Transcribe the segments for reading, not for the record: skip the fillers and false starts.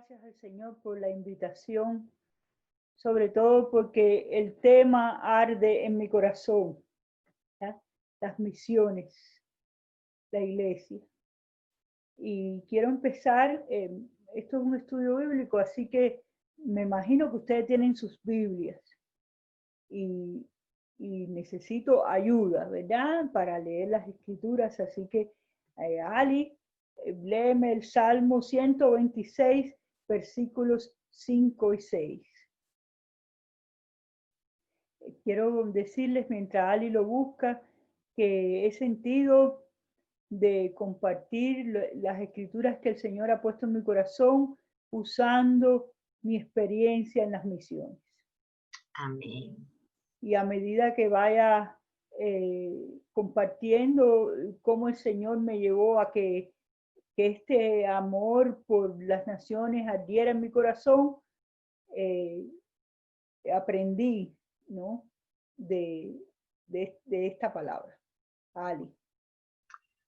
gracias al Señor por la invitación, sobre todo porque el tema arde en mi corazón, ¿ya? Las misiones, la iglesia. Y quiero empezar, esto es un estudio bíblico, así que me imagino que ustedes tienen sus Biblias y necesito ayuda, ¿verdad? Para leer las escrituras, así que Ali, léeme el Salmo 126, versículos 5 y 6. Quiero decirles, mientras Ali lo busca, que he sentido de compartir las escrituras que el Señor ha puesto en mi corazón usando mi experiencia en las misiones. Amén. Y a medida que vaya compartiendo cómo el Señor me llevó a que este amor por las naciones ardiera en mi corazón, aprendí, ¿no? de esta palabra. Ali.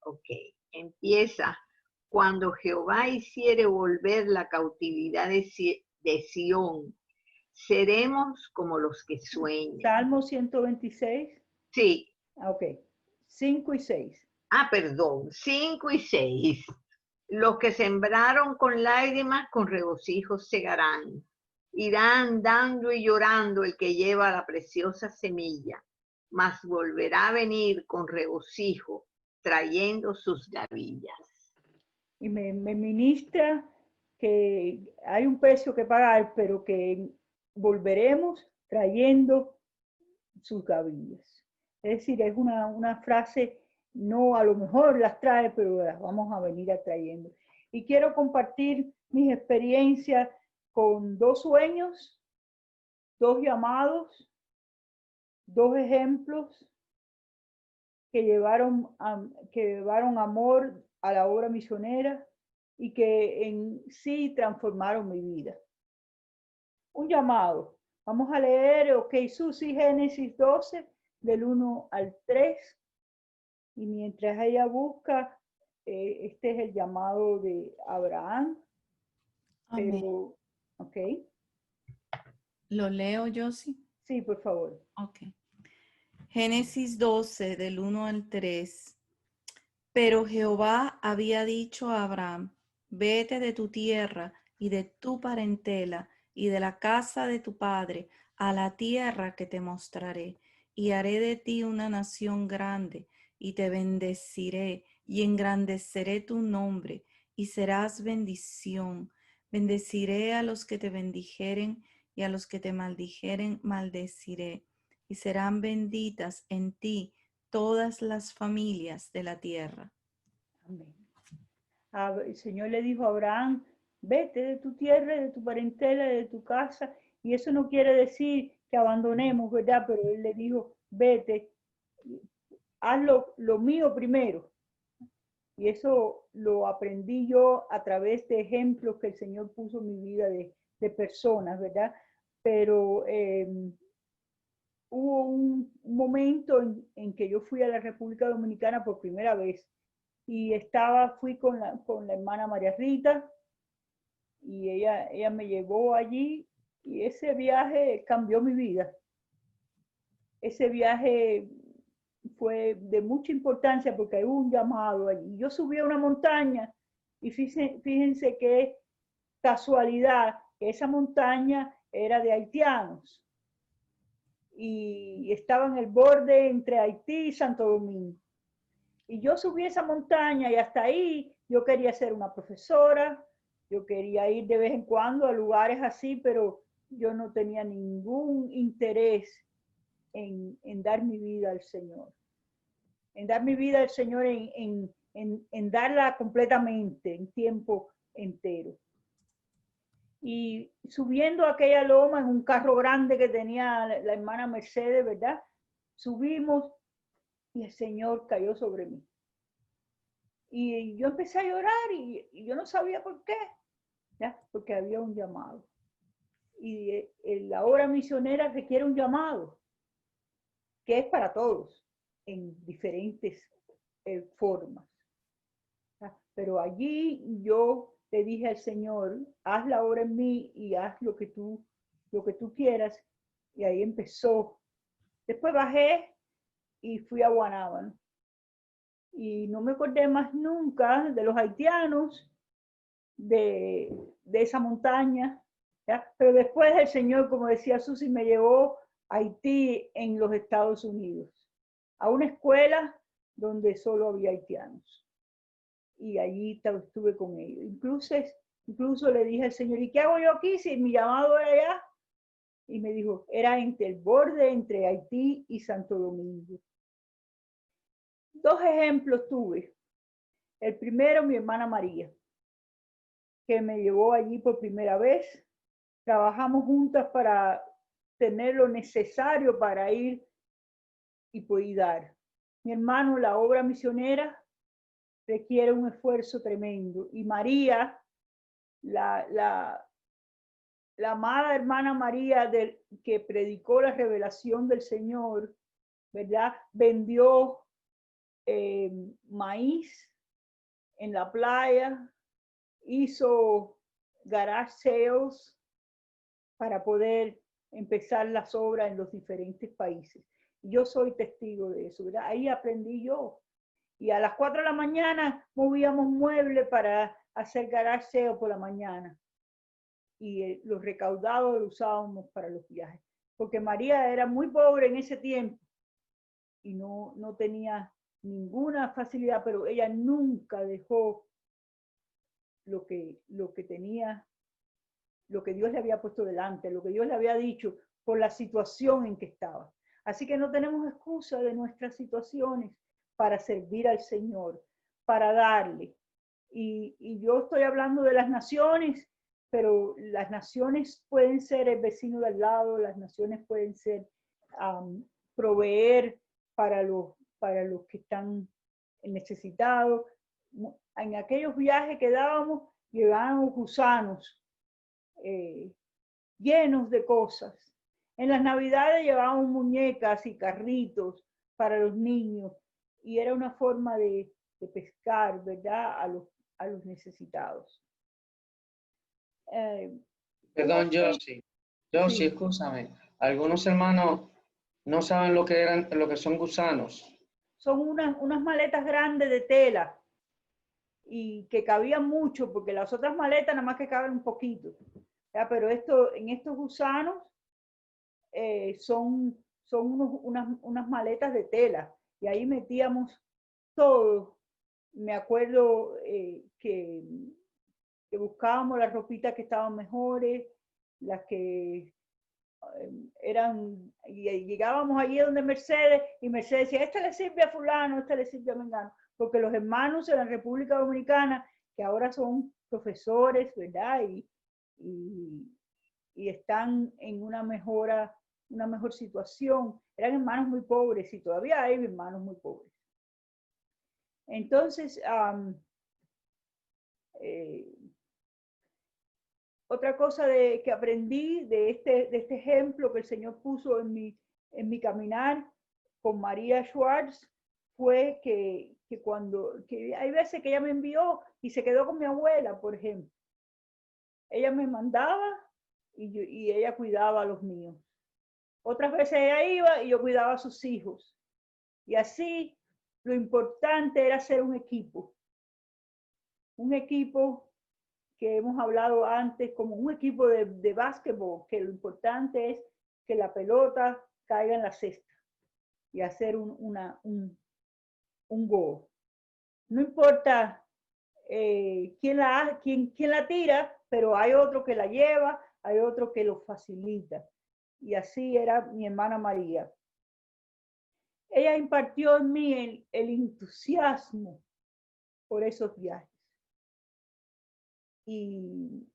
Ok, empieza. Cuando Jehová hiciere volver la cautividad de Sión, seremos como los que sueñan. Salmo 126. Sí. Ok. 5 y 6. Perdón. 5 y 6. Los que sembraron con lágrimas, con regocijo segarán. Irá andando y llorando el que lleva la preciosa semilla, mas volverá a venir con regocijo, trayendo sus gavillas. Y me ministra que hay un precio que pagar, pero que volveremos trayendo sus gavillas. Es decir, es una frase, no a lo mejor las trae, pero las vamos a venir atrayendo. Y quiero compartir mis experiencias con 2 sueños, 2 llamados, 2 ejemplos que llevaron amor a la obra misionera y que en sí transformaron mi vida. Un llamado. Vamos a leer, Susi, Génesis 12, del 1 al 3. Y mientras ella busca, este es el llamado de Abraham. Amén. Pero, ok. ¿Lo leo, Josie? Sí, por favor. Ok. Génesis 12, del 1 al 3. Pero Jehová había dicho a Abraham, vete de tu tierra y de tu parentela y de la casa de tu padre a la tierra que te mostraré, y haré de ti una nación grande, y te bendeciré y engrandeceré tu nombre, y serás bendición. Bendeciré a los que te bendijeren, y a los que te maldijeren maldeciré, y serán benditas en ti todas las familias de la tierra. Amén. El Señor le dijo a Abraham, vete de tu tierra, de tu parentela, de tu casa. Y eso no quiere decir que abandonemos, ¿verdad? Pero Él le dijo, vete, haz lo mío primero. Y eso lo aprendí yo a través de ejemplos que el Señor puso en mi vida de personas, ¿verdad? Pero hubo un momento en que yo fui a la República Dominicana por primera vez y fui con la hermana María Rita y ella me llevó allí y ese viaje cambió mi vida. Ese viaje fue de mucha importancia porque hubo un llamado allí. Yo subí a una montaña y fíjense qué casualidad que esa montaña era de haitianos y estaba en el borde entre Haití y Santo Domingo. Y yo subí esa montaña y hasta ahí yo quería ser una profesora, yo quería ir de vez en cuando a lugares así, pero yo no tenía ningún interés en dar mi vida al Señor. En dar mi vida al Señor, en darla completamente, en tiempo entero. Y subiendo aquella loma en un carro grande que tenía la hermana Mercedes, ¿verdad? Subimos y el Señor cayó sobre mí. Y yo empecé a llorar y yo no sabía por qué, ¿ya? Porque había un llamado. Y la obra misionera requiere un llamado, que es para todos, en diferentes formas. ¿Ya? Pero allí yo le dije al Señor, haz la obra en mí y haz lo que tú quieras. Y ahí empezó. Después bajé y fui a Guanábana. Y no me acordé más nunca de los haitianos, de esa montaña, ¿ya? Pero después el Señor, como decía Susi, me llevó a Haití en los Estados Unidos, a una escuela donde solo había haitianos. Y allí estuve con ellos. Incluso le dije al Señor, ¿y qué hago yo aquí si mi llamado era allá? Y me dijo, era entre el borde entre Haití y Santo Domingo. Dos ejemplos tuve. El primero, mi hermana María, que me llevó allí por primera vez. Trabajamos juntas para tener lo necesario para ir y poder dar. Mi hermano, la obra misionera requiere un esfuerzo tremendo. Y María, la amada hermana María que predicó la revelación del Señor, ¿verdad? Vendió maíz en la playa, hizo garage sales para poder empezar las obras en los diferentes países. Yo soy testigo de eso, ¿verdad? Ahí aprendí yo. Y a las 4 de la mañana movíamos muebles para hacer garage sale por la mañana. Y los recaudados los usábamos para los viajes. Porque María era muy pobre en ese tiempo y no tenía ninguna facilidad, pero ella nunca dejó lo que tenía, lo que Dios le había puesto delante, lo que Dios le había dicho por la situación en que estaba. Así que no tenemos excusa de nuestras situaciones para servir al Señor, para darle. Y yo estoy hablando de las naciones, pero las naciones pueden ser el vecino de al lado, las naciones pueden ser proveer para los que están necesitados. En aquellos viajes que dábamos, llevábamos gusanos llenos de cosas. En las Navidades llevábamos muñecas y carritos para los niños y era una forma de pescar, ¿verdad? A los necesitados. Perdón, Josie. Josie, sí. Escúchame. Algunos hermanos no saben lo que son gusanos. Son unas maletas grandes de tela y que cabían mucho porque las otras maletas nada más que caben un poquito. ¿Ya? Pero en estos gusanos son unas maletas de tela y ahí metíamos todo. Me acuerdo que buscábamos las ropitas que estaban mejores, las que eran, y llegábamos allí donde Mercedes, y Mercedes decía, esta le sirve a fulano, esta le sirve a mengano, porque los hermanos de la República Dominicana, que ahora son profesores, ¿verdad? Y están en una mejor situación, eran hermanos muy pobres, y todavía hay hermanos muy pobres. Entonces, otra cosa que aprendí de este ejemplo que el Señor puso en mi caminar con María Schwartz fue que hay veces que ella me envió y se quedó con mi abuela, por ejemplo. Ella me mandaba y ella cuidaba a los míos. Otras veces ella iba y yo cuidaba a sus hijos. Y así lo importante era ser un equipo. Un equipo que hemos hablado antes, como un equipo de básquetbol, que lo importante es que la pelota caiga en la cesta y hacer un gol. No importa quién la tira, pero hay otro que la lleva, hay otro que lo facilita. Y así era mi hermana María. Ella impartió en mí el entusiasmo por esos viajes. Y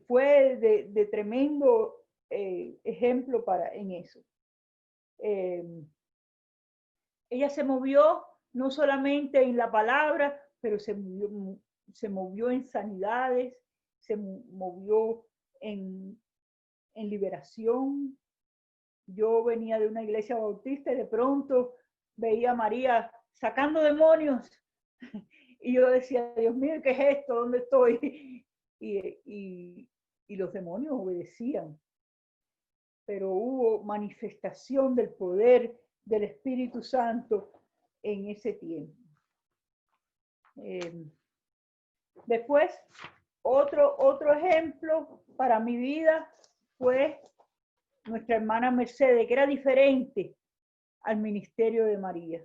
fue de tremendo ejemplo en eso. Ella se movió no solamente en la palabra, pero se movió en sanidades, se movió en liberación. Yo venía de una iglesia bautista y de pronto veía a María sacando demonios Y yo decía, Dios mío, ¿qué es esto? ¿Dónde estoy? Y los demonios obedecían. Pero hubo manifestación del poder del Espíritu Santo en ese tiempo. Después, otro ejemplo para mi vida fue nuestra hermana Mercedes, que era diferente al ministerio de María.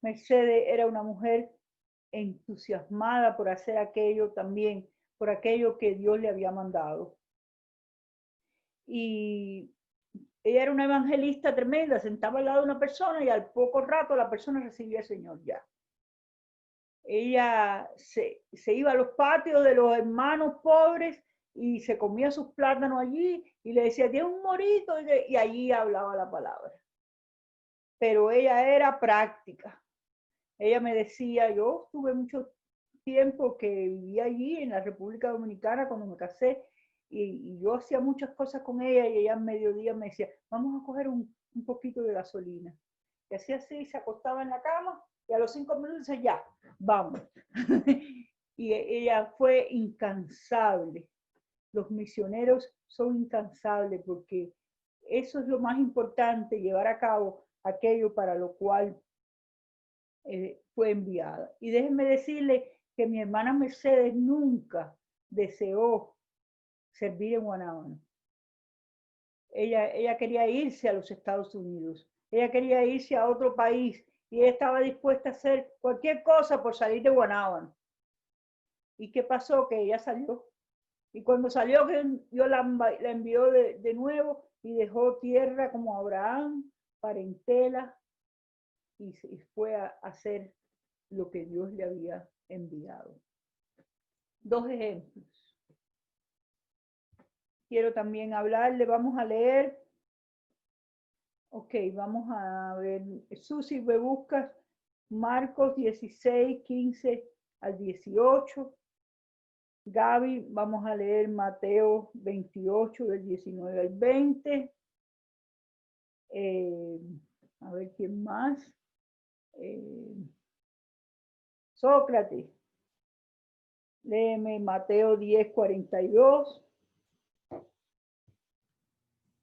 Mercedes era una mujer entusiasmada por hacer aquello también, por aquello que Dios le había mandado. Y ella era una evangelista tremenda, sentaba al lado de una persona y al poco rato la persona recibía al Señor ya. Ella se iba a los patios de los hermanos pobres y se comía sus plátanos allí y le decía, tiene un morito, y allí hablaba la palabra. Pero ella era práctica. Ella me decía, yo tuve mucho tiempo que viví allí en la República Dominicana cuando me casé y yo hacía muchas cosas con ella y ella en mediodía me decía, vamos a coger un poquito de gasolina. Y hacía así, se acostaba en la cama y a los 5 minutos decía, ya, vamos. Y ella fue incansable. Los misioneros son incansables porque eso es lo más importante, llevar a cabo aquello para lo cual fue enviada. Y déjenme decirle que mi hermana Mercedes nunca deseó servir en Guanábana. Ella quería irse a los Estados Unidos. Ella quería irse a otro país y ella estaba dispuesta a hacer cualquier cosa por salir de Guanábana. ¿Y qué pasó? Que ella salió. Y cuando salió, Dios la envió de nuevo y dejó tierra como Abraham, parentela, y fue a hacer lo que Dios le había enviado. 2 ejemplos. Quiero también hablarle, vamos a leer. Ok, vamos a ver. Susi, me buscas Marcos 16, 15 al 18. Gaby, vamos a leer Mateo 28, del 19 al 20. A ver quién más. Sócrates, léeme Mateo 10, 42.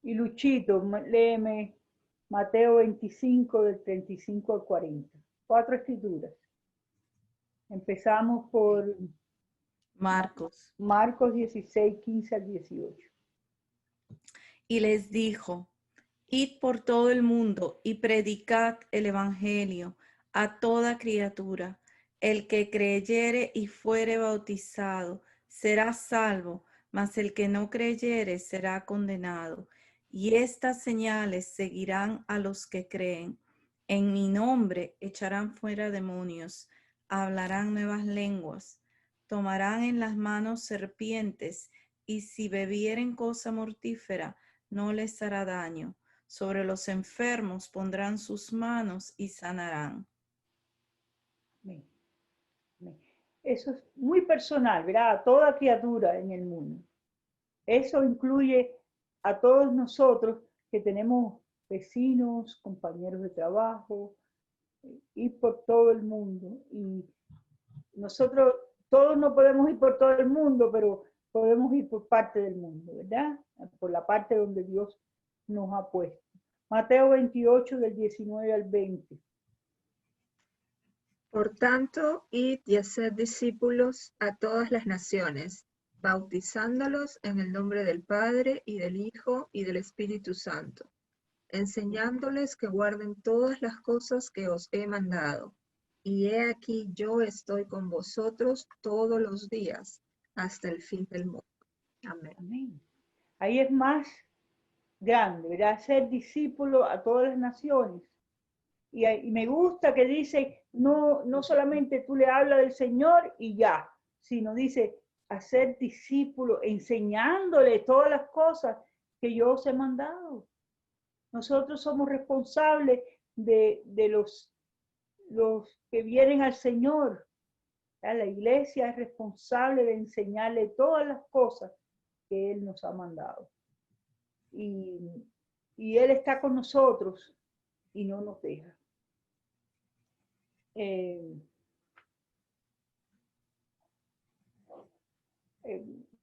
Y Luchito, léeme Mateo 25, del 35 al 40. 4 escrituras. Empezamos por Marcos. Marcos 16, 15 al 18. Y les dijo, id por todo el mundo y predicad el evangelio a toda criatura. El que creyere y fuere bautizado será salvo, mas el que no creyere será condenado. Y estas señales seguirán a los que creen. En mi nombre echarán fuera demonios, hablarán nuevas lenguas, tomarán en las manos serpientes, y si bebieren cosa mortífera, no les hará daño. Sobre los enfermos pondrán sus manos y sanarán. Eso es muy personal, ¿verdad? A toda criatura en el mundo. Eso incluye a todos nosotros que tenemos vecinos, compañeros de trabajo, ir por todo el mundo. Y nosotros todos no podemos ir por todo el mundo, pero podemos ir por parte del mundo, ¿verdad? Por la parte donde Dios nos ha puesto. Mateo 28, del 19 al 20. Por tanto, id y haced discípulos a todas las naciones, bautizándolos en el nombre del Padre, y del Hijo, y del Espíritu Santo, enseñándoles que guarden todas las cosas que os he mandado. Y he aquí yo estoy con vosotros todos los días, hasta el fin del mundo. Amén. Amén. Ahí es más grande, ¿verdad? Ser discípulo a todas las naciones. Y me gusta que dice, no solamente tú le hablas del Señor y ya, sino dice, hacer discípulo, enseñándole todas las cosas que yo os he mandado. Nosotros somos responsables de los que vienen al Señor. La iglesia es responsable de enseñarle todas las cosas que Él nos ha mandado. Y Él está con nosotros y no nos deja.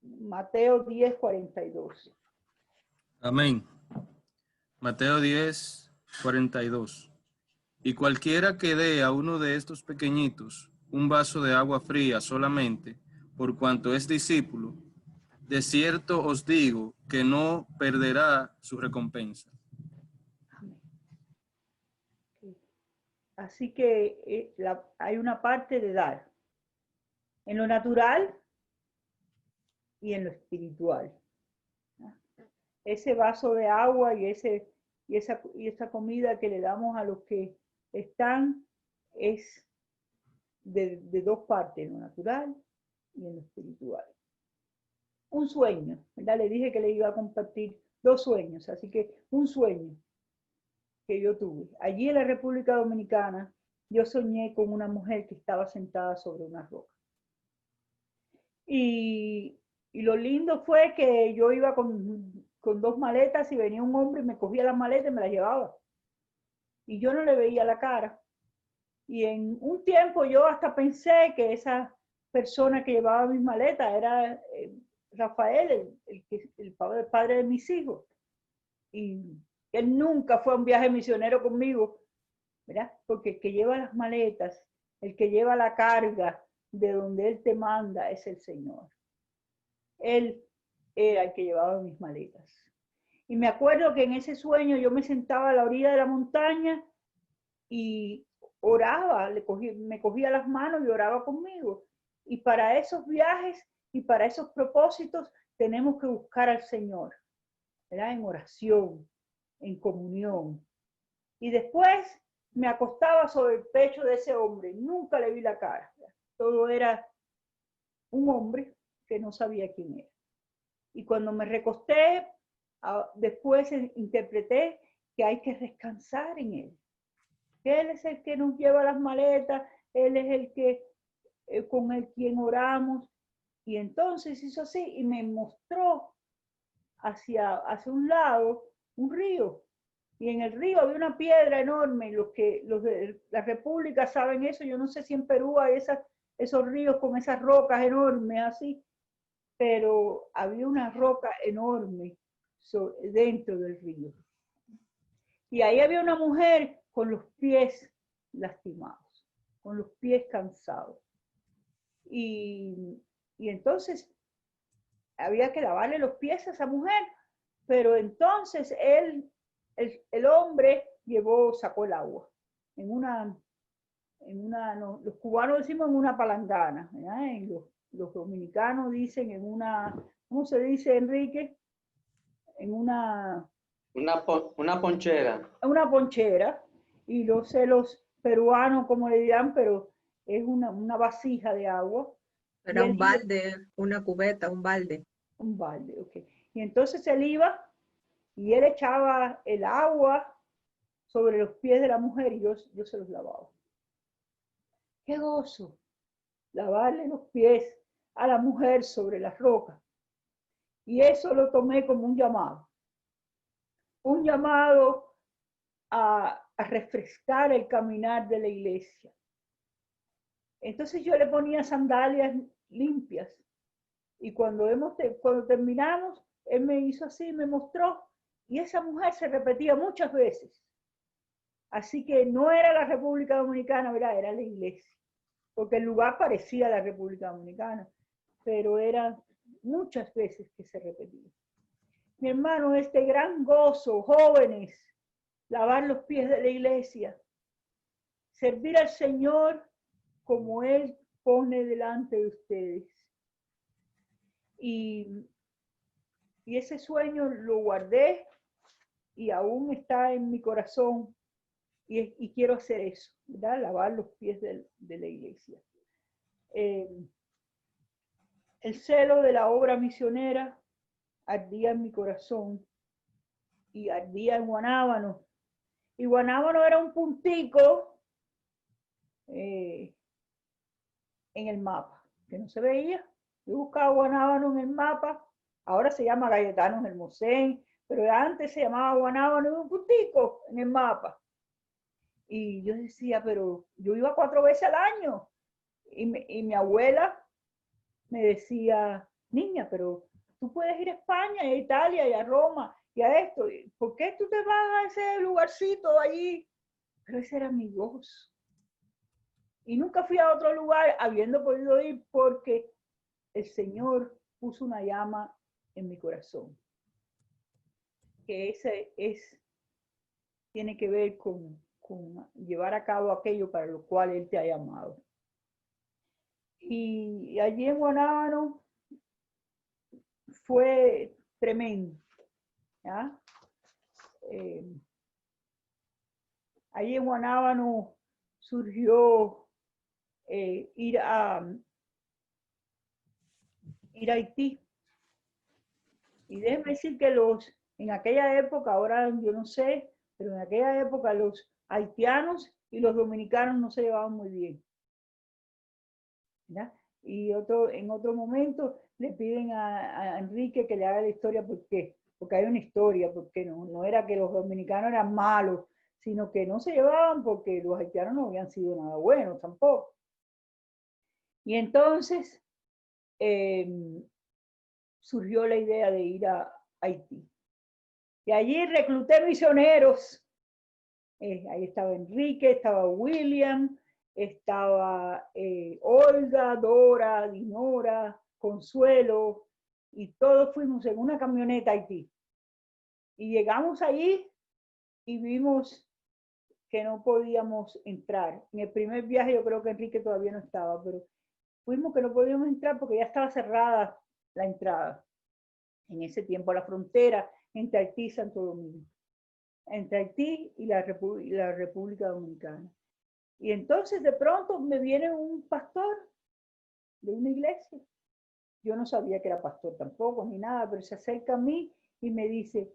Mateo 10, 42. Amén. Mateo 10, 42. Y cualquiera que dé a uno de estos pequeñitos un vaso de agua fría solamente, por cuanto es discípulo, de cierto os digo que no perderá su recompensa. Amén. Así que hay una parte de dar, en lo natural y en lo espiritual. Ese vaso de agua y esa comida que le damos a los que están es de dos partes, en lo natural y en lo espiritual. Un sueño, ¿verdad? Le dije que le iba a compartir 2 sueños, así que un sueño que yo tuve. Allí en la República Dominicana, yo soñé con una mujer que estaba sentada sobre una roca. Y lo lindo fue que yo iba con 2 maletas y venía un hombre y me cogía las maletas y me las llevaba. Y yo no le veía la cara. Y en un tiempo yo hasta pensé que esa persona que llevaba mis maletas era Rafael, el padre de mis hijos. Y él nunca fue a un viaje misionero conmigo, ¿verdad? Porque el que lleva las maletas, el que lleva la carga de donde Él te manda es el Señor. Él era el que llevaba mis maletas. Y me acuerdo que en ese sueño yo me sentaba a la orilla de la montaña y oraba, me cogía las manos y oraba conmigo. Y para esos viajes y para esos propósitos tenemos que buscar al Señor, ¿verdad? En oración, en comunión. Y después me acostaba sobre el pecho de ese hombre. Nunca le vi la cara. Todo era un hombre que no sabía quién era. Y cuando me recosté, después interpreté que hay que descansar en Él. Que Él es el que nos lleva las maletas, Él es el que con el quien oramos. Y entonces hizo así y me mostró hacia un lado un río. Y en el río había una piedra enorme. Los de la República saben eso. Yo no sé si en Perú hay esos ríos con esas rocas enormes así, pero había una roca enorme dentro del río. Y ahí había una mujer con los pies lastimados, con los pies cansados. Y entonces había que lavarle los pies a esa mujer, pero entonces el hombre sacó el agua los cubanos decimos en una palangana, ¿verdad? Los dominicanos dicen en una, ¿cómo se dice, Enrique? En una ponchera. Una ponchera, y no sé los peruanos cómo le dirán, pero es una vasija de agua. Era un balde, una cubeta, un balde. Un balde, ok. Y entonces él iba y él echaba el agua sobre los pies de la mujer y yo se los lavaba. ¡Qué gozo! Lavarle los pies a la mujer sobre las rocas. Y eso lo tomé como un llamado. Un llamado a refrescar el caminar de la iglesia. Entonces yo le ponía sandalias limpias. Y cuando terminamos, él me hizo así, me mostró. Y esa mujer se repetía muchas veces. Así que no era la República Dominicana, ¿verdad? Era la iglesia. Porque el lugar parecía la República Dominicana, pero era muchas veces que se repetía. Mi hermano, este gran gozo, jóvenes, lavar los pies de la iglesia, servir al Señor como Él pone delante de ustedes. Y ese sueño lo guardé y aún está en mi corazón y quiero hacer eso, ¿verdad? Lavar los pies de la iglesia. El celo de la obra misionera ardía en mi corazón y ardía en Guanábano. Y Guanábano era un puntico en el mapa, que no se veía. Yo buscaba Guanábano en el mapa, ahora se llama Gayetano Hermosén, pero antes se llamaba Guanábano y un puntico en el mapa. Y yo decía, pero yo iba 4 veces al año. Y mi abuela me decía, niña, pero tú puedes ir a España, y a Italia, y a Roma, y a esto. ¿Por qué tú te vas a ese lugarcito allí? Pero ese era mi gozo. Y nunca fui a otro lugar habiendo podido ir porque el Señor puso una llama en mi corazón. Que tiene que ver con llevar a cabo aquello para lo cual Él te ha llamado. Y allí en Guanábano fue tremendo. ¿Ya? Allí en Guanábano surgió ir a Haití. Y déjenme decir que en aquella época, ahora yo no sé, pero en aquella época los haitianos y los dominicanos no se llevaban muy bien. ¿Ya? Y en otro momento le piden a Enrique que le haga la historia. ¿Por qué? Porque hay una historia, porque no era que los dominicanos eran malos, sino que no se llevaban porque los haitianos no habían sido nada buenos tampoco. Y entonces surgió la idea de ir a Haití. Y allí recluté misioneros. Ahí estaba Enrique, estaba William, estaba Olga, Dora, Dinora, Consuelo, y todos fuimos en una camioneta a Haití. Y llegamos allí y vimos que no podíamos entrar. En el primer viaje yo creo que Enrique todavía no estaba, pero fuimos que no podíamos entrar porque ya estaba cerrada la entrada. En ese tiempo la frontera entre Haití y Santo Domingo. Entre Haití y la República Dominicana. Y entonces de pronto me viene un pastor de una iglesia. Yo no sabía que era pastor tampoco, ni nada, pero se acerca a mí y me dice,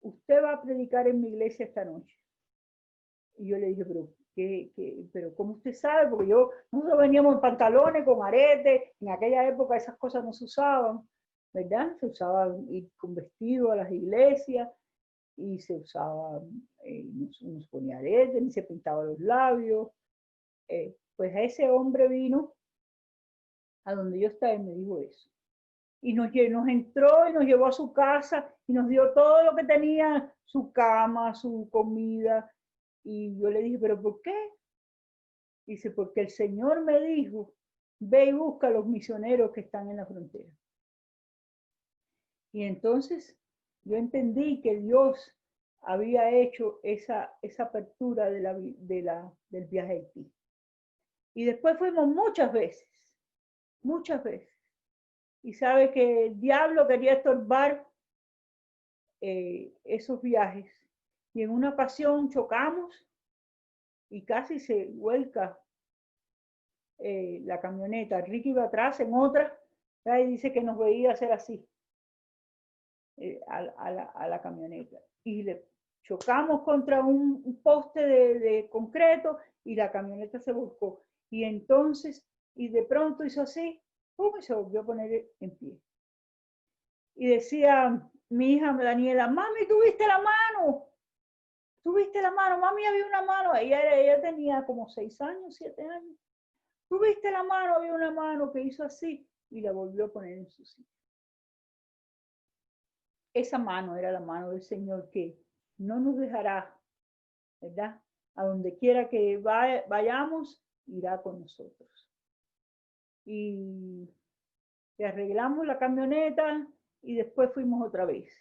usted va a predicar en mi iglesia esta noche. Y yo le dije, pero ¿cómo usted sabe? Porque nosotros veníamos en pantalones, con aretes, en aquella época esas cosas no se usaban, ¿verdad? Se usaban ir con vestido a las iglesias, y se usaba, no se ponía aretes, ni se pintaba los labios. Pues a ese hombre vino a donde yo estaba y me dijo eso. Y nos entró y nos llevó a su casa y nos dio todo lo que tenía, su cama, su comida. Y yo le dije, ¿pero por qué? Dice, porque el Señor me dijo, ve y busca a los misioneros que están en la frontera. Y entonces yo entendí que Dios había hecho esa apertura del viaje a Haití. Y después fuimos muchas veces. Y sabe que el diablo quería estorbar esos viajes. Y en una ocasión chocamos y casi se vuelca la camioneta. Ricky iba atrás en otra, y dice que nos veía hacer así. A la camioneta y le chocamos contra un poste de concreto y la camioneta se volcó. Y entonces, y de pronto hizo así, ¡pum! Y se volvió a poner en pie. Y decía mi hija Daniela, mami, ¿tuviste la mano? ¿Tuviste la mano? Mami, había una mano. Ella tenía como 6 años, 7 años. ¿Tuviste la mano? Había una mano que hizo así y la volvió a poner en su sitio. Esa mano era la mano del Señor que no nos dejará, ¿verdad? A donde quiera que vayamos, irá con nosotros. Y arreglamos la camioneta y después fuimos otra vez.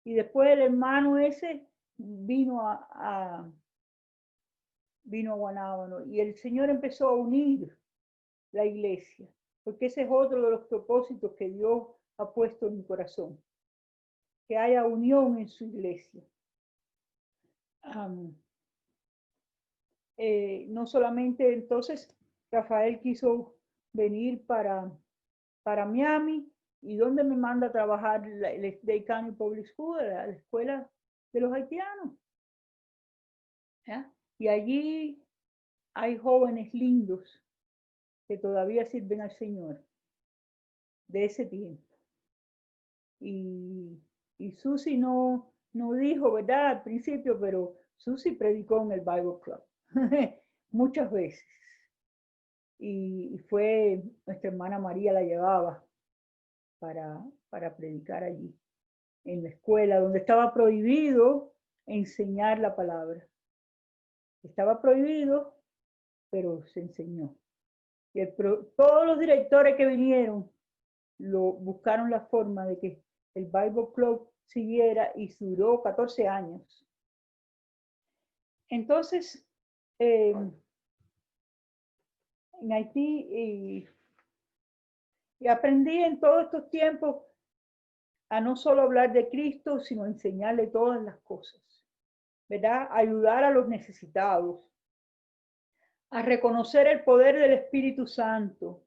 Y después el hermano ese vino a Guanábano y el Señor empezó a unir la iglesia, porque ese es otro de los propósitos que Dios ha puesto en mi corazón. Que haya unión en su iglesia. No solamente entonces Rafael quiso venir para Miami, y donde me manda a trabajar el Dade County Public School, la escuela de los haitianos. ¿Ya? Y allí hay jóvenes lindos que todavía sirven al Señor de ese tiempo. Y Susi no dijo, ¿verdad? Al principio, pero Susi predicó en el Bible Club muchas veces. y fue nuestra hermana María la llevaba para predicar allí, en la escuela, donde estaba prohibido enseñar la palabra. Estaba prohibido, pero se enseñó. Y todos los directores que vinieron buscaron la forma de que el Bible Club siguiera y duró 14 años. Entonces, en Haití, y aprendí en todos estos tiempos a no solo hablar de Cristo, sino enseñarle todas las cosas, ¿verdad? Ayudar a los necesitados, a reconocer el poder del Espíritu Santo,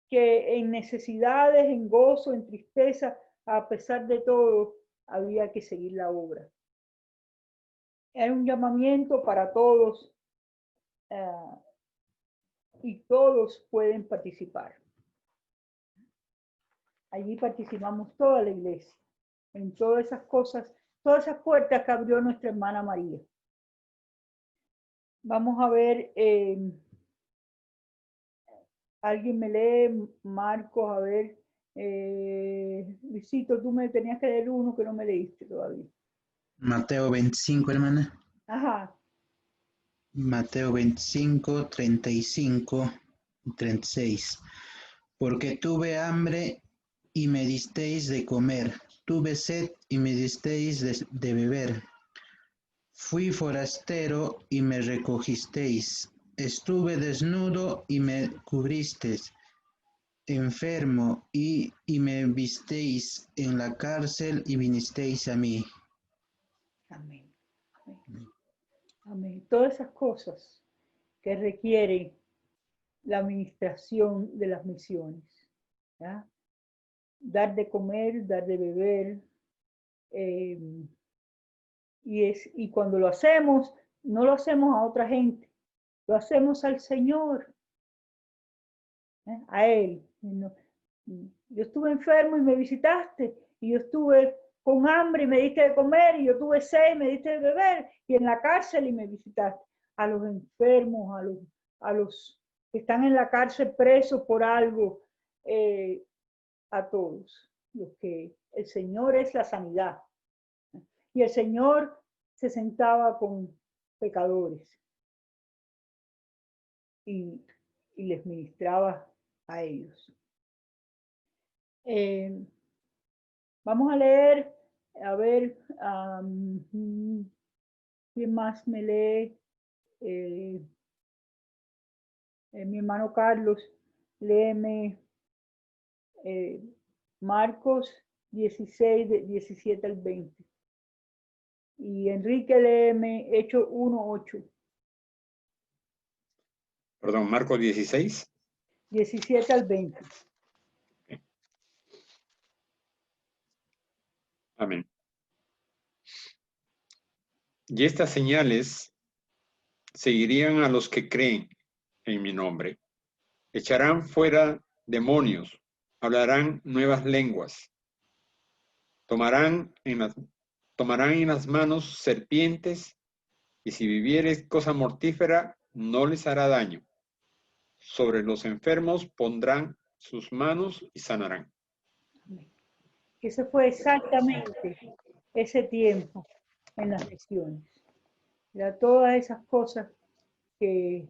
que en necesidades, en gozo, en tristeza, a pesar de todo, había que seguir la obra. Era un llamamiento para todos y todos pueden participar. Allí participamos toda la iglesia, en todas esas cosas, todas esas puertas que abrió nuestra hermana María. Vamos a ver, alguien me lee, Marcos, a ver, Luisito, tú me tenías que leer uno que no me leíste todavía. Mateo 25, hermana. Ajá. Mateo 25, 35 y 36. Porque tuve hambre y me disteis de comer, tuve sed y me disteis de beber. Fui forastero y me recogisteis, estuve desnudo y me cubristeis, enfermo y me visteis en la cárcel y vinisteis a mí. Amén. Amén. Amén. Todas esas cosas que requieren la administración de las misiones, ¿ya? Dar de comer, dar de beber, y cuando lo hacemos, no lo hacemos a otra gente, lo hacemos al Señor, a Él. Yo estuve enfermo y me visitaste, y yo estuve con hambre y me diste de comer, y yo tuve sed y me diste de beber, y en la cárcel y me visitaste. A los enfermos, a los que están en la cárcel presos por algo, a todos los que el Señor es la sanidad. Y el Señor se sentaba con pecadores y les ministraba a ellos. Vamos a leer, a ver, ¿quién más me lee? Mi hermano Carlos, léeme Marcos 16, 17 al 20. Y Enrique, léeme Hechos 1, 8. Perdón, Marcos 16. 17 al 20. Amén. Y estas señales seguirían a los que creen en mi nombre. Echarán fuera demonios, hablarán nuevas lenguas, tomarán en las manos serpientes, y si vivieres cosa mortífera, no les hará daño. Sobre los enfermos pondrán sus manos y sanarán. Ese fue exactamente ese tiempo en las misiones. Era todas esas cosas que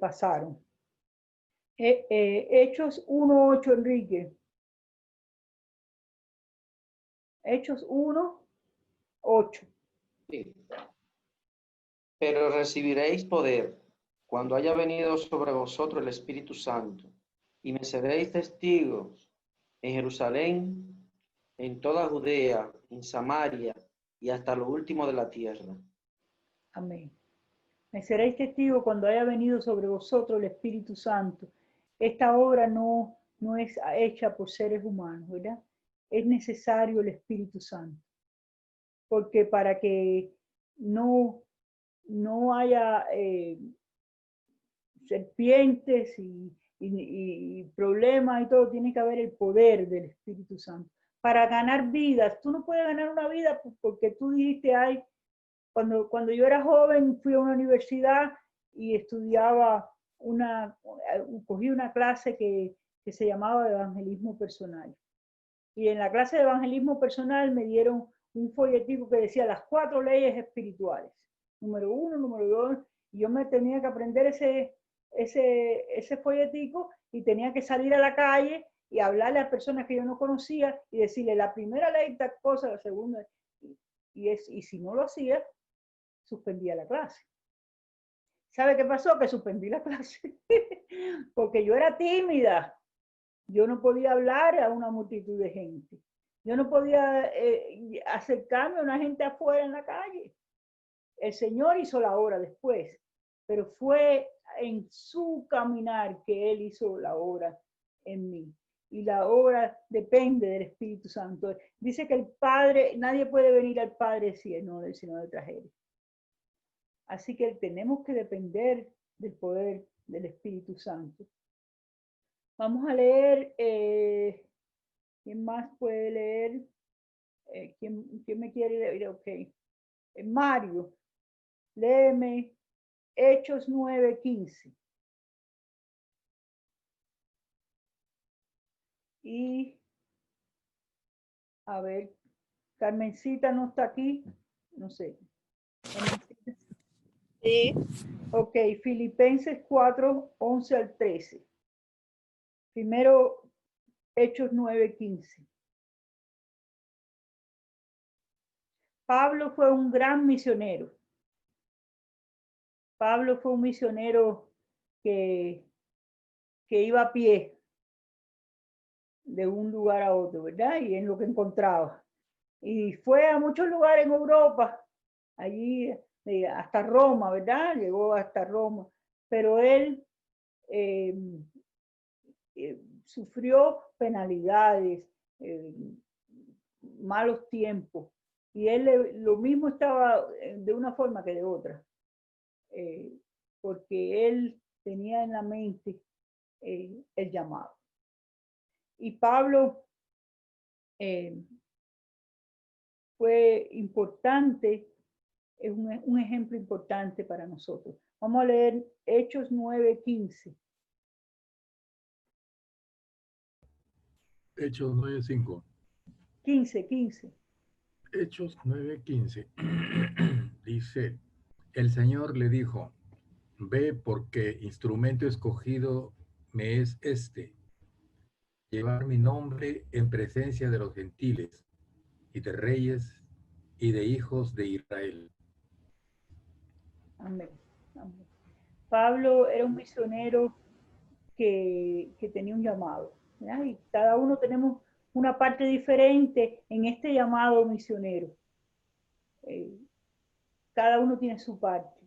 pasaron. Hechos 1:8, Enrique. Hechos 1:8. Sí. Pero recibiréis poder cuando haya venido sobre vosotros el Espíritu Santo, y me seréis testigos en Jerusalén, en toda Judea, en Samaria y hasta lo último de la tierra. Amén. Me seréis testigo cuando haya venido sobre vosotros el Espíritu Santo. Esta obra no es hecha por seres humanos, ¿verdad? Es necesario el Espíritu Santo. Porque para que no haya serpientes y problemas y todo, tiene que haber el poder del Espíritu Santo. Para ganar vidas, tú no puedes ganar una vida porque tú dijiste, cuando yo era joven fui a una universidad y estudiaba cogí una clase que se llamaba evangelismo personal. Y en la clase de evangelismo personal me dieron un folletico que decía las 4 leyes espirituales. Número 1, número 2. Y yo me tenía que aprender ese folletico y tenía que salir a la calle y hablarle a personas que yo no conocía y decirle la primera ley tal cosa, la segunda. Y si no lo hacía, suspendía la clase. ¿Sabe qué pasó? Que suspendí la clase porque yo era tímida. Yo no podía hablar a una multitud de gente. Yo no podía acercarme a una gente afuera en la calle. El Señor hizo la obra después, pero fue en su caminar que Él hizo la obra en mí. Y la obra depende del Espíritu Santo. Dice que el Padre, nadie puede venir al Padre si no de trajera. Así que tenemos que depender del poder del Espíritu Santo. Vamos a leer, ¿quién más puede leer? ¿Quién me quiere leer? Ok. Mario, léeme Hechos 9:15. Y, a ver, Carmencita no está aquí, no sé. Carmencita. Sí. Ok, Filipenses 4:11 al 13. Primero, Hechos 9:15. Pablo fue un gran misionero. Pablo fue un misionero que iba a pie de un lugar a otro, ¿verdad? Y en lo que encontraba. Y fue a muchos lugares en Europa, allí hasta Roma, ¿verdad? Llegó hasta Roma. Pero él sufrió penalidades, malos tiempos. Y él lo mismo estaba de una forma que de otra. Porque él tenía en la mente el llamado. Y Pablo fue importante, es un ejemplo importante para nosotros. Vamos a leer Hechos 9:15. Hechos 9:5. 15. Hechos 9:15. Dice, el Señor le dijo, ve porque instrumento escogido me es llevar mi nombre en presencia de los gentiles y de reyes y de hijos de Israel. Amén. Amén. Pablo era un misionero que tenía un llamado, ¿verdad? Y cada uno tenemos una parte diferente en este llamado misionero. Cada uno tiene su parte.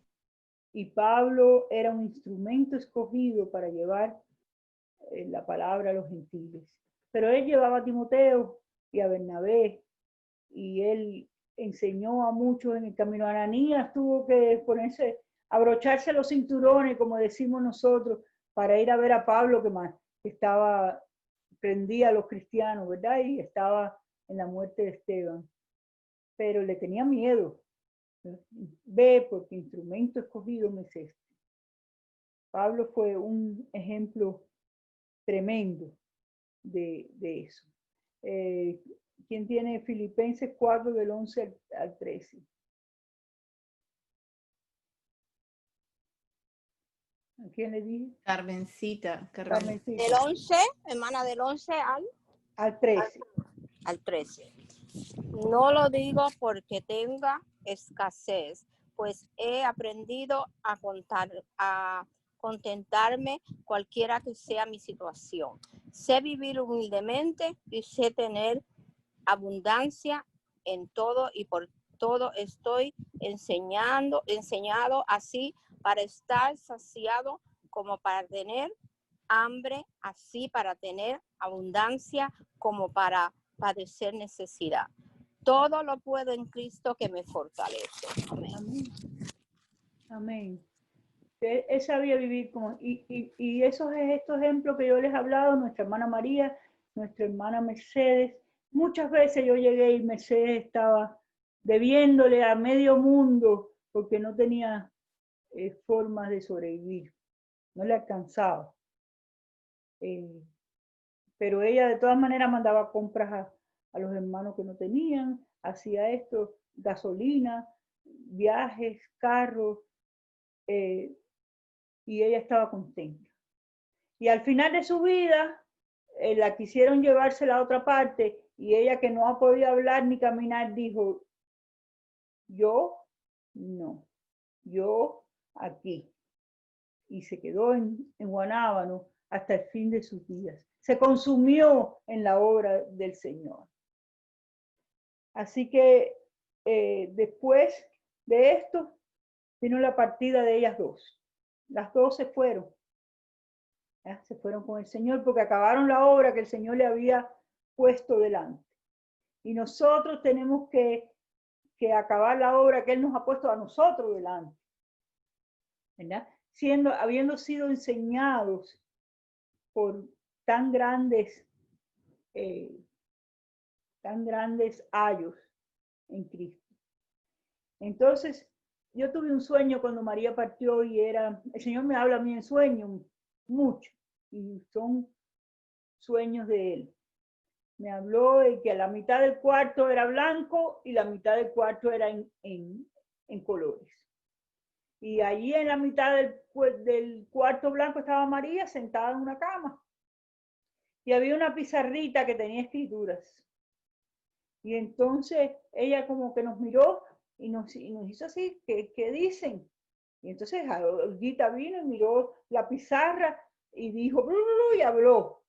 Y Pablo era un instrumento escogido para llevar la palabra a los gentiles. Pero él llevaba a Timoteo y a Bernabé, y él enseñó a muchos en el camino. Ananías tuvo que abrocharse los cinturones, como decimos nosotros, para ir a ver a Pablo, que prendía a los cristianos, ¿verdad? Y estaba en la muerte de Esteban. Pero le tenía miedo. Ve, porque instrumento escogido me es este. Pablo fue un ejemplo tremendo de eso. ¿Quién tiene Filipenses 4 del 11 al 13? ¿A quién le dije? Carmencita. Del 11, hermana, del 11 al 13. Al 13. No lo digo porque tenga escasez, pues he aprendido a contentarme cualquiera que sea mi situación. Sé vivir humildemente y sé tener abundancia en todo, y por todo estoy enseñado así para estar saciado como para tener hambre, así para tener abundancia como para padecer necesidad. Todo lo puedo en Cristo que me fortalece. Amén. Amén. Amén. Él sabía vivir y estos ejemplos que yo les he hablado, nuestra hermana María, nuestra hermana Mercedes, muchas veces yo llegué y Mercedes estaba debiéndole a medio mundo porque no tenía formas de sobrevivir. no le alcanzaba. Pero ella de todas maneras mandaba compras a los hermanos que no tenían, hacía esto, gasolina, viajes, carros, y ella estaba contenta. Y al final de su vida, la quisieron llevarse a la otra parte, y ella, que no ha podido hablar ni caminar, dijo, yo no, yo aquí. Y se quedó en Guanábano hasta el fin de sus días. Se consumió en la obra del Señor. Así que después de esto, vino la partida de ellas dos. Las dos se fueron. Se fueron con el Señor porque acabaron la obra que el Señor le había puesto delante. Y nosotros tenemos que acabar la obra que Él nos ha puesto a nosotros delante, ¿verdad? Habiendo sido enseñados por tan grandes ayos en Cristo. Entonces, yo tuve un sueño cuando María partió y el Señor me habla a mí en sueños mucho, y son sueños de Él. Me habló de que la mitad del cuarto era blanco y la mitad del cuarto era en colores. Y allí en la mitad del cuarto blanco estaba María sentada en una cama. Y había una pizarrita que tenía escrituras. Y entonces ella como que nos miró y nos hizo así, ¿qué dicen? Y entonces Olguita vino y miró la pizarra y dijo, blu, blu, y habló.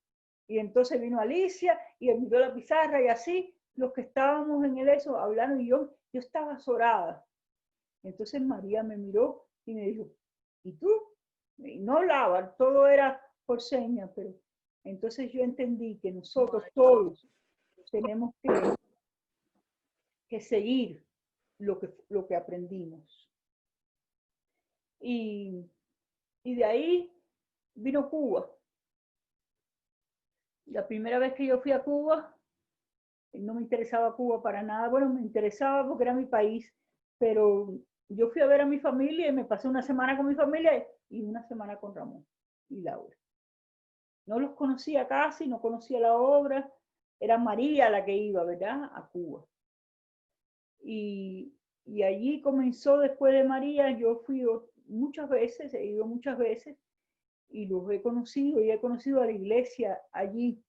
Y entonces vino Alicia y miró la pizarra, y así los que estábamos en eso hablando, y yo estaba azorada. Entonces María me miró y me dijo, ¿y tú? Y no hablaba, todo era por señas, pero entonces yo entendí que nosotros todos tenemos que seguir lo que aprendimos. Y de ahí vino Cuba. La primera vez que yo fui a Cuba, no me interesaba Cuba para nada. Bueno, me interesaba porque era mi país, pero yo fui a ver a mi familia y me pasé una semana con mi familia y una semana con Ramón y Laura. No los conocía casi, no conocía la obra. Era María la que iba, ¿verdad?, a Cuba. Y allí comenzó, después de María, yo fui muchas veces, he ido muchas veces, y los he conocido, y he conocido a la iglesia allí.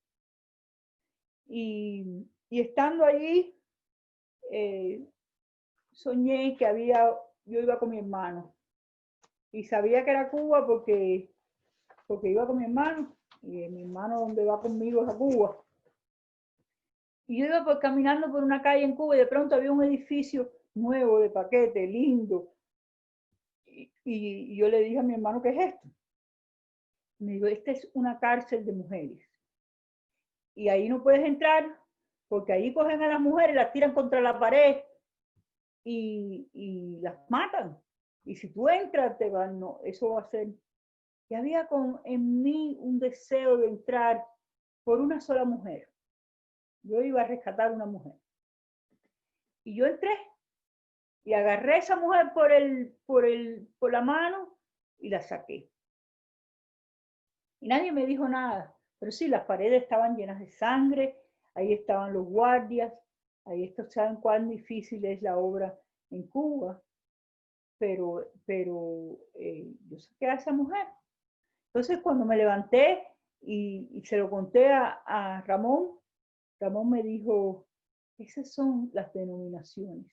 Y estando allí, soñé que yo iba con mi hermano. Y sabía que era Cuba porque iba con mi hermano, y mi hermano donde va conmigo es a Cuba. Y yo iba caminando por una calle en Cuba y de pronto había un edificio nuevo de paquete, lindo. Y yo le dije a mi hermano, ¿qué es esto? Me dijo, esta es una cárcel de mujeres. Y ahí no puedes entrar porque ahí cogen a las mujeres, las tiran contra la pared y las matan. Y si tú entras, te van, no, eso va a ser. Y había en mí un deseo de entrar por una sola mujer. Yo iba a rescatar una mujer. Y yo entré y agarré a esa mujer por la mano y la saqué. Y nadie me dijo nada, pero sí, las paredes estaban llenas de sangre, ahí estaban los guardias, ahí saben cuán difícil es la obra en Cuba, pero yo saqué a esa mujer. Entonces cuando me levanté y se lo conté a Ramón, Ramón me dijo, esas son las denominaciones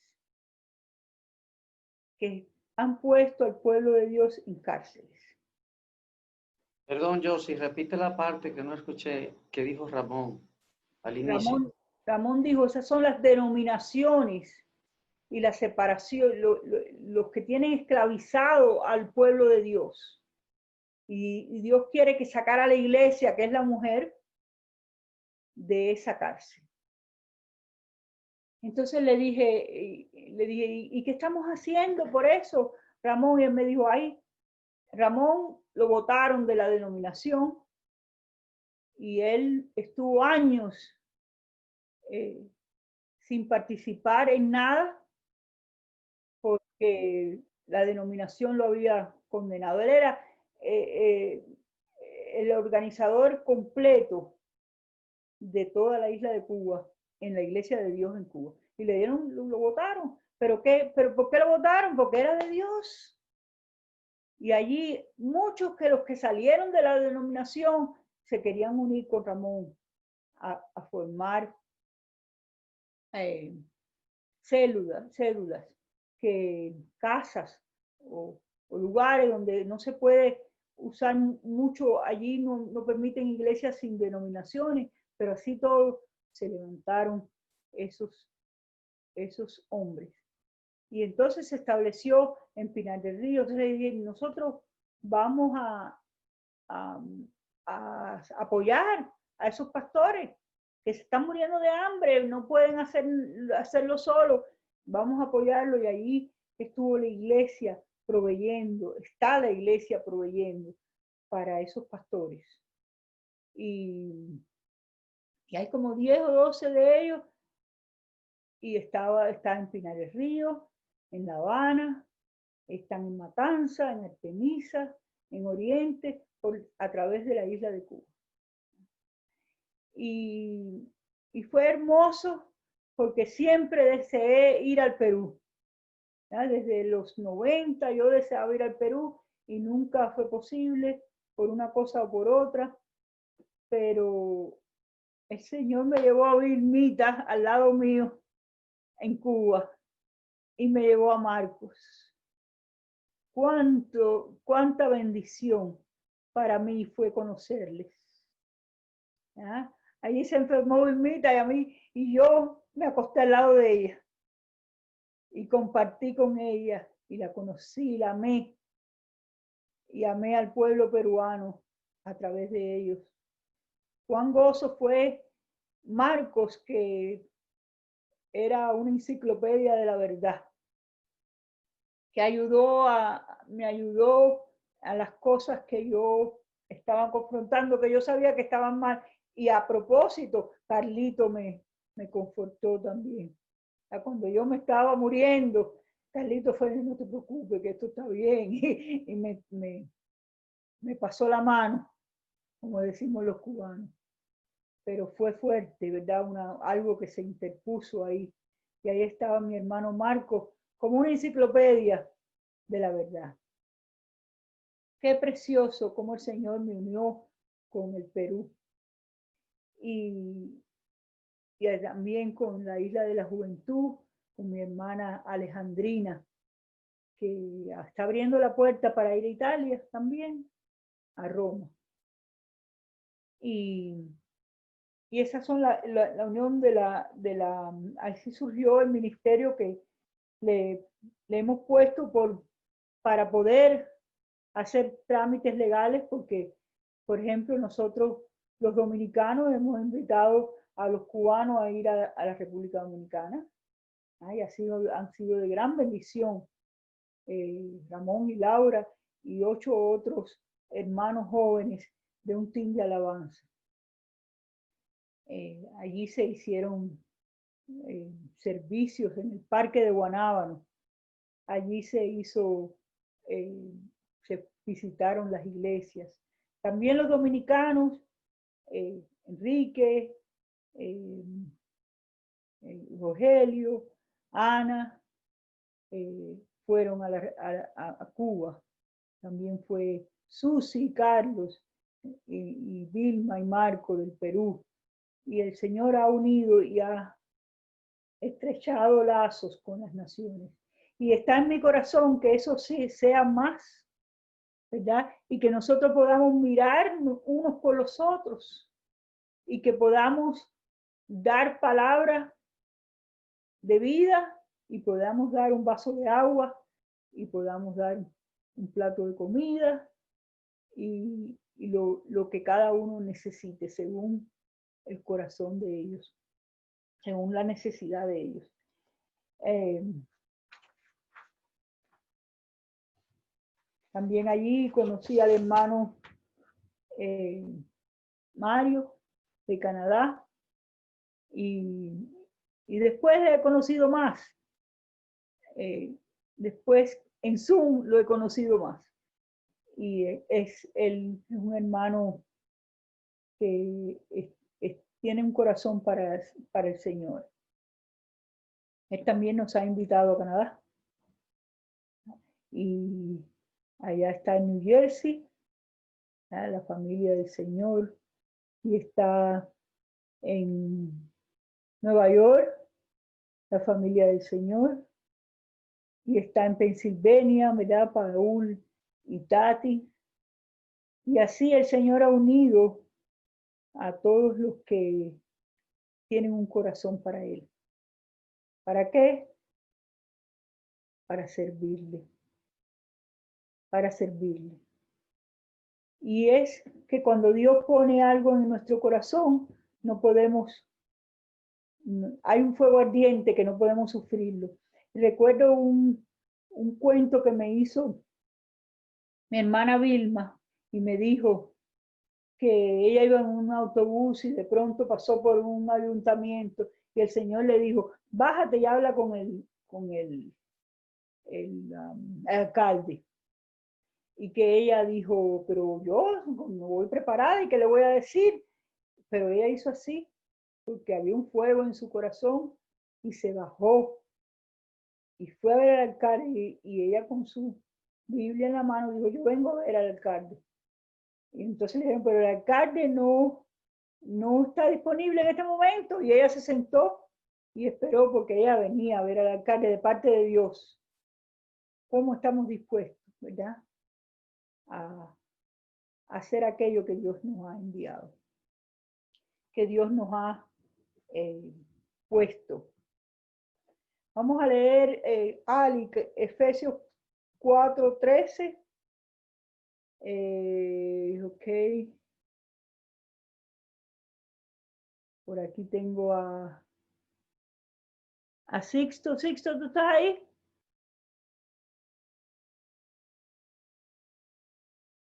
que han puesto al pueblo de Dios en cárceles. Perdón, Josie, repite la parte que no escuché, que dijo Ramón al inicio. Ramón dijo, esas son las denominaciones y la separación, los que tienen esclavizado al pueblo de Dios. Y Dios quiere que sacara a la iglesia, que es la mujer, de esa cárcel. Entonces le dije, ¿y qué estamos haciendo por eso, Ramón? Y él me dijo, ay, Ramón lo votaron de la denominación y él estuvo años sin participar en nada porque la denominación lo había condenado. Él el organizador completo de toda la isla de Cuba en la Iglesia de Dios en Cuba. Y le dieron, lo votaron. ¿Pero por qué lo votaron? Porque era de Dios. Y allí muchos que los que salieron de la denominación se querían unir con Ramón a formar células, casas o lugares donde no se puede usar mucho, allí no permiten iglesias sin denominaciones, pero así todos se levantaron esos hombres. Y entonces se estableció en Pinar del Río. Entonces nosotros vamos a apoyar a esos pastores que se están muriendo de hambre, no pueden hacerlo solo. Vamos a apoyarlo, y ahí estuvo la iglesia proveyendo, está la iglesia proveyendo para esos pastores. Y hay como 10 o 12 de ellos, y está en Pinar del Río, en La Habana, están en Matanza, en Artemisa, en Oriente, a través de la isla de Cuba. Y fue hermoso porque siempre deseé ir al Perú. ¿Ya? Desde los 90 yo deseaba ir al Perú y nunca fue posible por una cosa o por otra, pero el Señor me llevó a Vilmita al lado mío en Cuba y me llevó a Marcos. Cuánta bendición para mí fue conocerles. ¿Ya? Allí se enfermó Vilmita y yo me acosté al lado de ella y compartí con ella y la conocí, la amé, y amé al pueblo peruano a través de ellos. Cuán gozo fue Marcos, que era una enciclopedia de la verdad, que me ayudó a las cosas que yo estaba confrontando, que yo sabía que estaban mal. Y a propósito, Carlito me confortó también. Cuando yo me estaba muriendo, Carlito fue: no te preocupes, que esto está bien. Y me pasó la mano, como decimos los cubanos. Pero fue fuerte, ¿verdad? Algo que se interpuso ahí. Y ahí estaba mi hermano Marco, como una enciclopedia de la verdad. Qué precioso cómo el Señor me unió con el Perú. Y también con la Isla de la Juventud, con mi hermana Alejandrina, que está abriendo la puerta para ir a Italia también, a Roma. Y esas son la unión así surgió el ministerio que le hemos puesto para poder hacer trámites legales, porque, por ejemplo, nosotros los dominicanos hemos invitado a los cubanos a ir a la República Dominicana. Y han sido de gran bendición. Ramón y Laura y 8 otros hermanos jóvenes de un team de alabanza. Allí se hicieron servicios en el Parque de Guanábano. Allí se visitaron las iglesias. También los dominicanos, Enrique, Rogelio, Ana, fueron a Cuba. También fue Susi, Carlos, y Vilma y Marco del Perú. Y el Señor ha unido y ha estrechado lazos con las naciones. Y está en mi corazón que eso sí sea más, ¿verdad? Y que nosotros podamos mirar unos por los otros y que podamos dar palabras de vida y podamos dar un vaso de agua y podamos dar un plato de comida y lo que cada uno necesite según el corazón de ellos, según la necesidad de ellos. También allí conocí al hermano Mario de Canadá, y después he conocido más. Después en Zoom lo he conocido más. y es un hermano que tiene un corazón para el Señor. Él también nos ha invitado a Canadá. Y allá está en New Jersey, la familia del Señor, y está en Nueva York, la familia del Señor, y está en Pensilvania, ¿verdad? Paul y Tati. Y así el Señor ha unido a todos los que tienen un corazón para Él. ¿Para qué? Para servirle. Para servirle. Y es que cuando Dios pone algo en nuestro corazón, no podemos, hay un fuego ardiente que no podemos sufrirlo. Recuerdo un cuento que me hizo mi hermana Vilma y me dijo que ella iba en un autobús y de pronto pasó por un ayuntamiento y el Señor le dijo, bájate y habla con el alcalde. Y que ella dijo, pero yo no voy preparada y qué le voy a decir. Pero ella hizo así, porque había un fuego en su corazón y se bajó y fue a ver al alcalde y ella con su Biblia en la mano dijo, yo vengo a ver al alcalde. Y entonces le dijeron, pero el alcalde no está disponible en este momento. Y ella se sentó y esperó porque ella venía a ver al alcalde de parte de Dios. ¿Cómo estamos dispuestos, verdad? A hacer aquello que Dios nos ha enviado, que Dios nos ha puesto. Vamos a leer Ali, Efesios 4:13. Ok. Por aquí tengo a Sixto. Sixto, ¿tú estás ahí?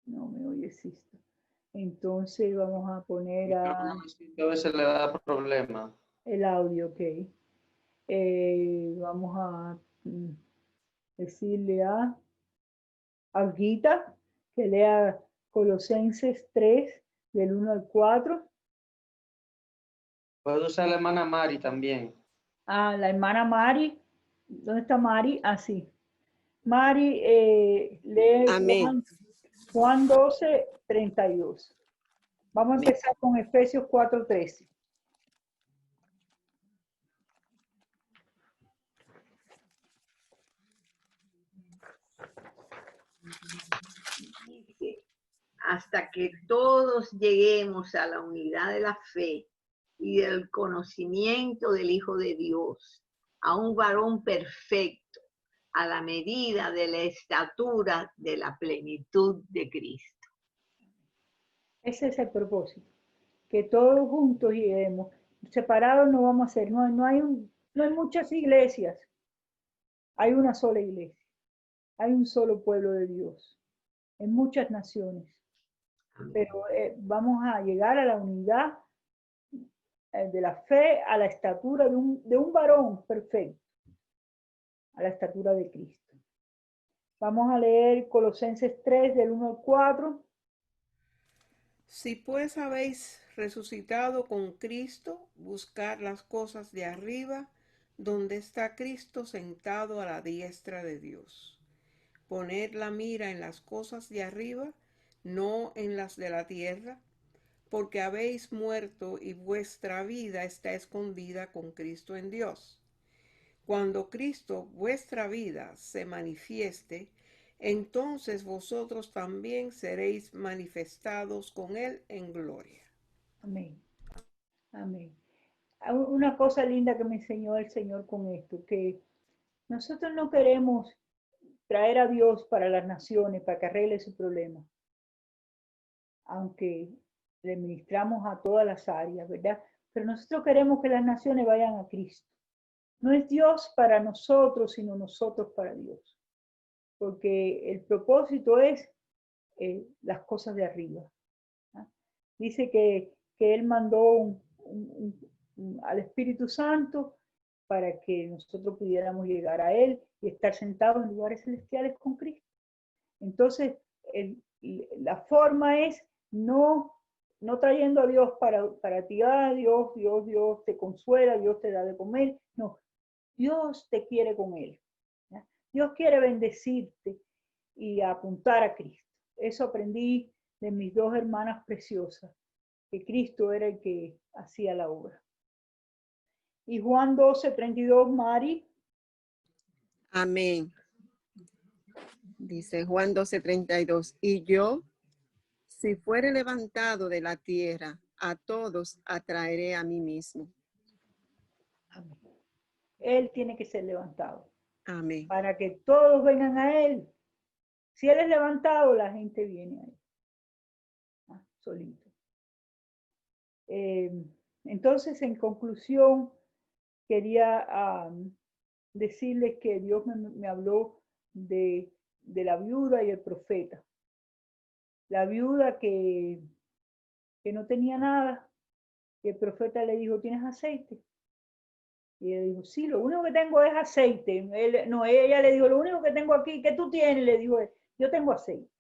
No me oye Sixto. Entonces vamos a poner a veces le da problema. El audio, ok. Vamos a decirle a Olguita que lea Colosenses 3, del 1 al 4. Puedo usar la hermana Mari también. La hermana Mari. ¿Dónde está Mari? Sí. Mari lee Juan 12, 32. Vamos a empezar con Efesios 4:13. Hasta que todos lleguemos a la unidad de la fe y del conocimiento del Hijo de Dios, a un varón perfecto, a la medida de la estatura de la plenitud de Cristo. Ese es el propósito, que todos juntos lleguemos. Separados no vamos a hacer, no hay muchas iglesias, hay una sola iglesia, hay un solo pueblo de Dios, en muchas naciones, pero vamos a llegar a la unidad de la fe, a la estatura de un varón perfecto, a la estatura de Cristo. Vamos a leer Colosenses 3, del 1 al 4. Si pues habéis resucitado con Cristo, buscad las cosas de arriba, donde está Cristo sentado a la diestra de Dios. Poned la mira en las cosas de arriba, no en las de la tierra, porque habéis muerto y vuestra vida está escondida con Cristo en Dios. Cuando Cristo, vuestra vida, se manifieste, entonces vosotros también seréis manifestados con Él en gloria. Amén. Amén. Una cosa linda que me enseñó el Señor con esto, que nosotros no queremos traer a Dios para las naciones, para que arregle su problema, aunque le ministramos a todas las áreas, ¿verdad? Pero nosotros queremos que las naciones vayan a Cristo. No es Dios para nosotros, sino nosotros para Dios. Porque el propósito es las cosas de arriba. ¿Ah? Dice que Él mandó al Espíritu Santo para que nosotros pudiéramos llegar a Él y estar sentados en lugares celestiales con Cristo. Entonces, la forma es no trayendo a Dios para ti, Dios te consuela, Dios te da de comer. No, Dios te quiere con Él. ¿Ya? Dios quiere bendecirte y apuntar a Cristo. Eso aprendí de mis dos hermanas preciosas, que Cristo era el que hacía la obra. Y Juan 12:32, Mari. Amén. Dice Juan 12:32, y yo, si fuere levantado de la tierra, a todos atraeré a mí mismo. Amén. Él tiene que ser levantado. Amén. Para que todos vengan a Él. Si Él es levantado, la gente viene a Él. Solito. Entonces, en conclusión, quería decirles que Dios me habló de la viuda y el profeta. La viuda que no tenía nada, y el profeta le dijo, ¿tienes aceite? Y ella dijo, sí, lo único que tengo es aceite. Ella le dijo, lo único que tengo aquí, ¿qué tú tienes? Le dijo, yo tengo aceite.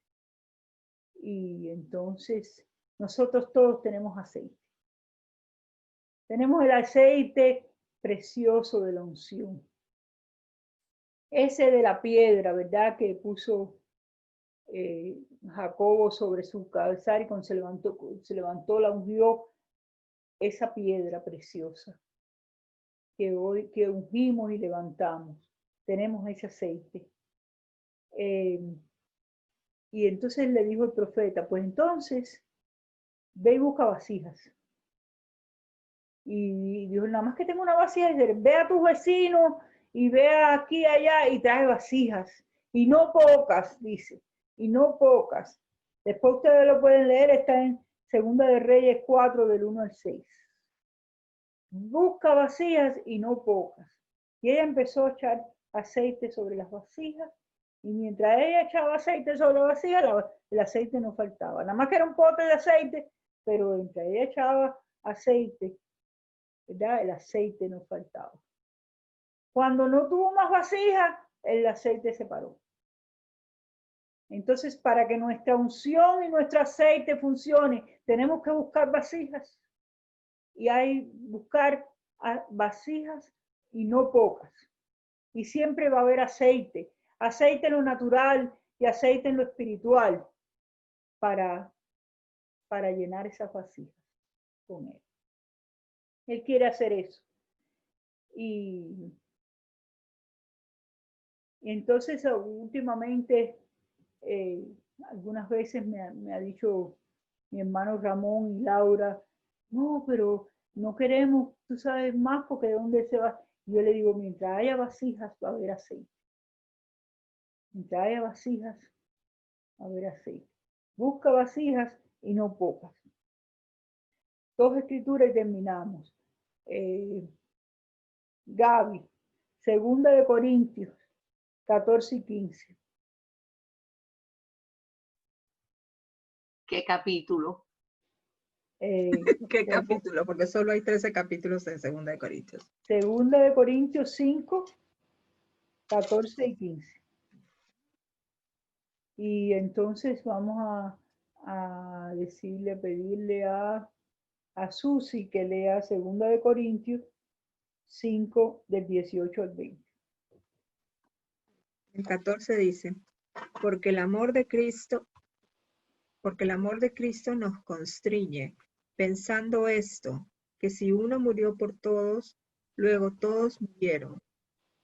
Y entonces, nosotros todos tenemos aceite. Tenemos el aceite precioso de la unción. Ese de la piedra, ¿verdad? Que puso Jacobo sobre su cabeza y cuando se levantó, la ungió, esa piedra preciosa que hoy que ungimos y levantamos. Tenemos ese aceite. Y entonces le dijo el profeta, pues entonces, ve y busca vasijas. Y dijo, nada más que tengo una vasija, y dice, ve a tus vecinos y ve aquí allá y trae vasijas. Y no pocas, dice, y no pocas. Después ustedes lo pueden leer, está en Segunda de Reyes 4, del 1 al 6. Busca vasijas y no pocas. Y ella empezó a echar aceite sobre las vasijas. Y mientras ella echaba aceite sobre la vasija, el aceite no faltaba. Nada más que era un pote de aceite, pero mientras ella echaba aceite, ¿verdad? El aceite no faltaba. Cuando no tuvo más vasijas, el aceite se paró. Entonces, para que nuestra unción y nuestro aceite funcione, tenemos que buscar vasijas. Y hay buscar vasijas y no pocas. Y siempre va a haber aceite. Aceite en lo natural y aceite en lo espiritual para llenar esas vasijas con Él. Él quiere hacer eso. Y entonces últimamente, algunas veces me ha dicho mi hermano Ramón y Laura, no, pero no queremos, tú sabes más, porque de dónde se va. Yo le digo, mientras haya vasijas va a haber aceite. Mientras haya vasijas va a haber aceite. Busca vasijas y no pocas. Dos escrituras y terminamos. Gaby, 2 de Corintios 14 y 15. ¿Qué capítulo? ¿Qué capítulo? Porque solo hay 13 capítulos en 2 de Corintios. 2 de Corintios 5, 14 y 15. Y entonces vamos a pedirle a Susi que lea 2 de Corintios 5, del 18 al 20. El 14 dice, porque el amor de Cristo nos constriñe, pensando esto, que si uno murió por todos, luego todos murieron,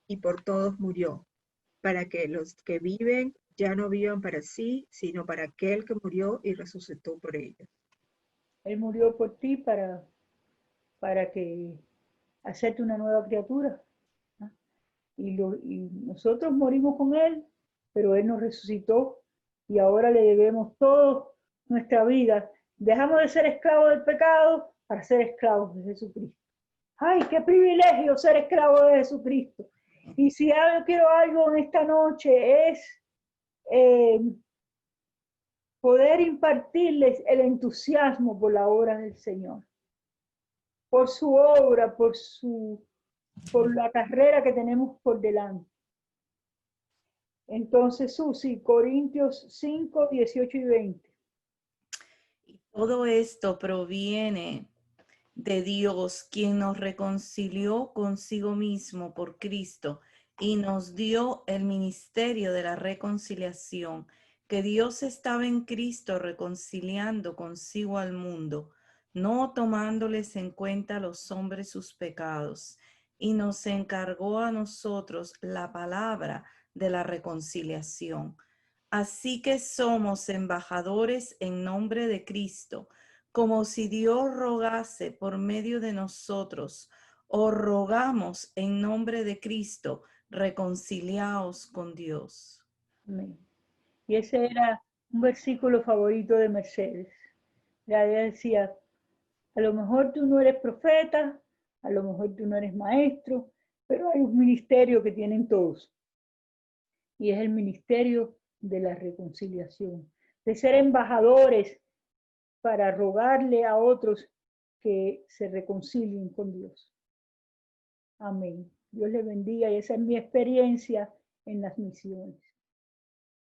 y por todos murió, para que los que viven ya no vivan para sí, sino para aquel que murió y resucitó por ellos. Él murió por ti para que hacerte una nueva criatura. ¿No? Y nosotros morimos con Él, pero Él nos resucitó y ahora le debemos toda nuestra vida. Dejamos de ser esclavos del pecado para ser esclavos de Jesucristo. ¡Ay, qué privilegio ser esclavo de Jesucristo! Y si quiero algo en esta noche es poder impartirles el entusiasmo por la obra del Señor, por su obra, por la carrera que tenemos por delante. Entonces, Susi, Corintios 5, 18 y 20. Todo esto proviene de Dios, quien nos reconcilió consigo mismo por Cristo y nos dio el ministerio de la reconciliación, que Dios estaba en Cristo reconciliando consigo al mundo, no tomándoles en cuenta a los hombres sus pecados, y nos encargó a nosotros la palabra de la reconciliación. Así que somos embajadores en nombre de Cristo, como si Dios rogase por medio de nosotros, o rogamos en nombre de Cristo, reconciliaos con Dios. Amén. Y ese era un versículo favorito de Mercedes. Ella decía, a lo mejor tú no eres profeta, a lo mejor tú no eres maestro, pero hay un ministerio que tienen todos. Y es el ministerio de la reconciliación, de ser embajadores para rogarle a otros que se reconcilien con Dios. Amén. Dios les bendiga y esa es mi experiencia en las misiones.